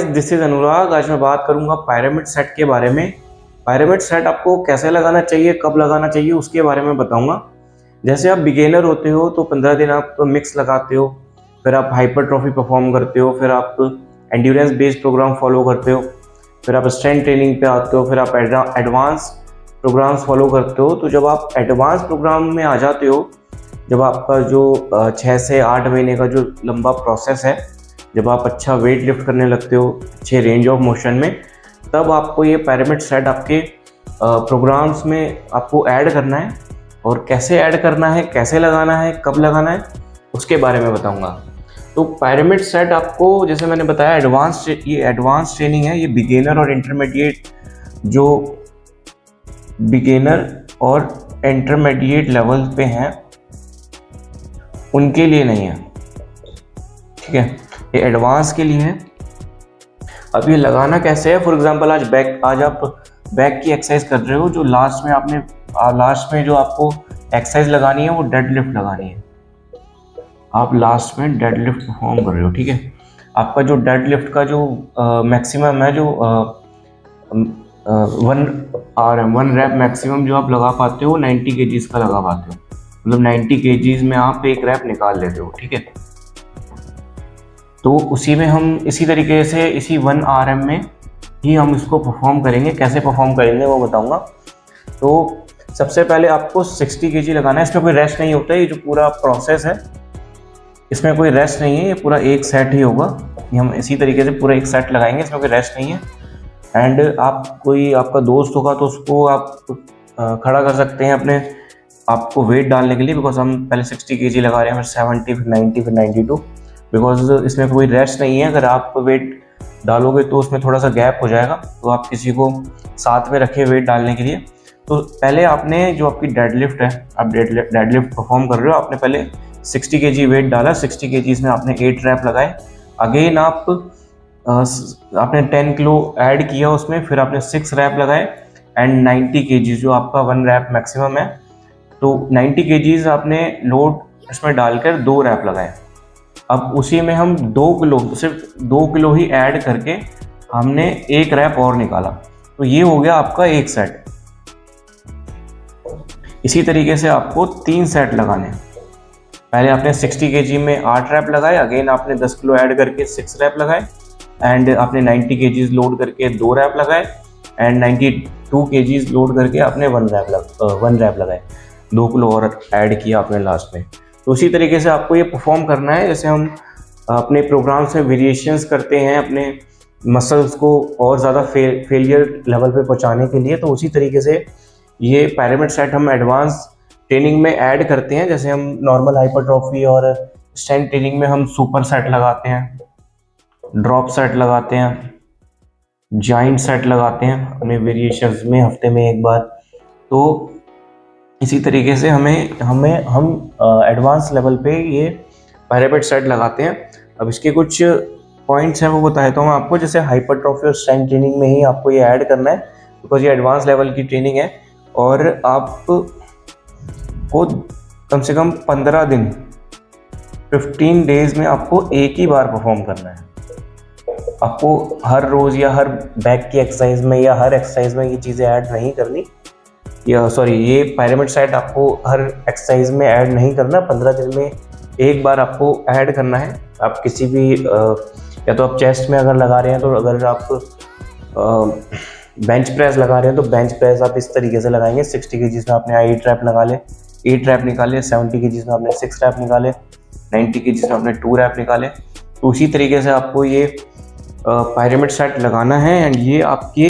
This is अनुराग। आज मैं बात करूंगा पिरामिड सेट के बारे में। पिरामिड सेट आपको कैसे लगाना चाहिए, कब लगाना चाहिए, उसके बारे में बताऊंगा। जैसे आप बिगिनर होते हो तो 15 दिन आप मिक्स लगाते हो, फिर आप हाइपरट्रॉफी परफॉर्म करते हो, फिर आप एंड्योरेंस बेस्ड प्रोग्राम फॉलो करते हो, फिर आप स्ट्रेंथ ट्रेनिंग पे आते हो, फिर आप एडवांस प्रोग्राम्स फॉलो करते हो। तो जब आप एडवांस प्रोग्राम में आ जाते हो, जब आपका जो 6 से 8 महीने का जो लंबा प्रोसेस है, जब आप अच्छा वेट लिफ्ट करने लगते हो अच्छे रेंज ऑफ मोशन में, तब आपको ये पिरामिड सेट आपके प्रोग्राम्स में आपको ऐड करना है। और कैसे ऐड करना है, कैसे लगाना है, कब लगाना है, उसके बारे में बताऊंगा। तो पिरामिड सेट आपको, जैसे मैंने बताया, ये एडवांस ट्रेनिंग है। ये बिगिनर और इंटरमीडिएट लेवल पे हैं, उनके लिए नहीं है, ठीक है। ये एडवांस के लिए है। अब ये लगाना कैसे है, फॉर एग्जांपल आज आप बैक की एक्सरसाइज कर रहे हो, जो लास्ट में जो आपको एक्सरसाइज लगानी है वो डेड लिफ्ट लगानी है। आप लास्ट में डेड लिफ्ट परफॉर्म कर रहे हो, ठीक है। आपका जो डेड लिफ्ट का जो मैक्सिमम है, जो 1 रैप मैक्सिमम जो आप लगा पाते हो 90 केजीज का लगा पाते हो। मतलब 90 केजीज में आप 1 रैप निकाल लेते हो, ठीक है। तो उसी में हम इसी तरीके से इसी 1 RM में ही हम इसको परफॉर्म करेंगे। कैसे परफॉर्म करेंगे वो बताऊंगा। तो सबसे पहले आपको 60 केजी लगाना है। इसमें कोई रेस्ट नहीं होता है। ये जो पूरा प्रोसेस है, इसमें कोई रेस्ट नहीं है। ये पूरा एक सेट ही होगा। ये हम इसी तरीके से पूरा एक सेट लगाएंगे, इसमें कोई रेस्ट नहीं है। एंड आपका दोस्त होगा तो उसको आप खड़ा कर सकते हैं अपने आपको वेट डालने के लिए, बिकॉज हम पहले 60 केजी लगा रहे हैं, फिर 70, फिर 90, फिर 92, बिकॉज इसमें कोई रेस्ट नहीं है। अगर आप वेट डालोगे तो उसमें थोड़ा सा गैप हो जाएगा, तो आप किसी को साथ में रखें वेट डालने के लिए। तो पहले आपने जो आपकी डेडलिफ्ट है, आप डेडलिफ्ट परफॉर्म कर रहे हो, आपने पहले 60 केजी वेट डाला, 60 केजीज में आपने 8 रैप लगाए। अगेन आपने 10 किलो ऐड किया उसमें, फिर आपने 6 रैप लगाए। एंड 90 केजीज जो आपका 1 रैप मैक्सिमम है, तो 90 केजीज आपने लोड इसमें डालकर 2 रैप लगाए। अब उसी में हम 2 किलो, सिर्फ 2 किलो ही ऐड करके हमने 1 रैप और निकाला। तो ये हो गया आपका एक सेट। इसी तरीके से आपको 3 सेट लगाने हैं। पहले आपने 60 केजी में 8 रैप लगाए, अगेन आपने 10 किलो ऐड करके 6 रैप लगाए, एंड आपने 90 केजीज लोड करके 2 रैप लगाए, एंड 92 केजीज लोड करके आपने 1 रैप लगाए। 2 किलो और ऐड किया आपने लास्ट में। तो उसी तरीके से आपको ये परफॉर्म करना है। जैसे हम अपने प्रोग्राम्स में वेरिएशंस करते हैं अपने मसल्स को और ज़्यादा फेलियर लेवल पे पहुंचाने के लिए, तो उसी तरीके से ये पिरामिड सेट हम एडवांस ट्रेनिंग में ऐड करते हैं। जैसे हम नॉर्मल हाइपरट्रॉफी और स्ट्रेंथ ट्रेनिंग में हम सुपर सेट लगाते हैं, ड्रॉप सेट लगाते हैं, जॉइंट सेट लगाते हैं अपने वेरिएशंस में हफ्ते में एक बार। तो इसी तरीके से हम एडवांस लेवल पे ये पिरामिड सेट लगाते हैं। अब इसके कुछ पॉइंट्स हैं, वो बताता हूँ आपको। जैसे हाइपरट्रॉफी और स्ट्रेंथ ट्रेनिंग में ही आपको ये ऐड करना है, बिकॉज ये एडवांस लेवल की ट्रेनिंग है। और आपको कम से कम 15 दिन 15 डेज में आपको एक ही बार परफॉर्म करना है। आपको हर रोज़ या हर बैक की एक्सरसाइज में या हर एक्सरसाइज में ये चीज़ें ऐड नहीं करनी, ये पिरामिड सेट आपको हर एक्सरसाइज में ऐड नहीं करना। 15 दिन में एक बार आपको ऐड करना है। आप किसी भी या तो आप चेस्ट में अगर लगा रहे हैं, तो अगर आप बेंच प्रेस लगा रहे हैं, तो बेंच प्रेस आप इस तरीके से लगाएंगे। 60 केजीज में आपने 8 रैप लगा ले, 8 रैप निकाले। 70 केजीज में आपने 6 रैप निकाले। 90 केजीज में आपने 2 रैप निकाले। तो उसी तरीके से आपको ये पिरामिड सेट लगाना है। एंड ये आपकी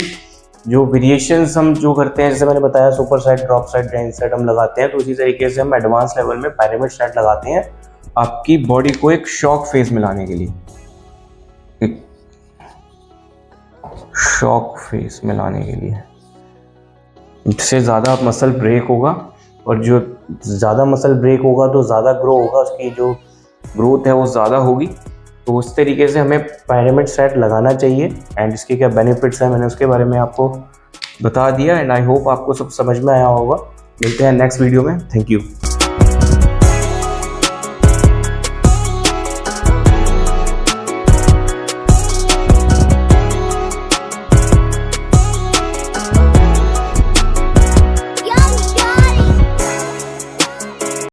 जो वेरिएशंस हम जो करते हैं, जैसे मैंने बताया, super set, drop set, joint set हम लगाते हैं, तो उसी तरीके से हम एडवांस लेवल में पिरामिड सेट लगाते हैं, आपकी बॉडी को एक शॉक फेज में लाने के लिए। शॉक फेज में लाने के लिए इससे ज़्यादा मसल ब्रेक होगा, और जो ज़्यादा मसल ब्रेक होगा तो ज़्यादा ग्रो होगा, उसकी जो ग्रोथ है वो ज़्यादा होगी। तो उस तरीके से हमें पिरामिड सेट लगाना चाहिए। एंड इसके क्या बेनिफिट्स हैं, मैंने उसके बारे में आपको बता दिया। एंड आई होप आपको सब समझ में आया होगा। मिलते हैं नेक्स्ट वीडियो में। Thank you.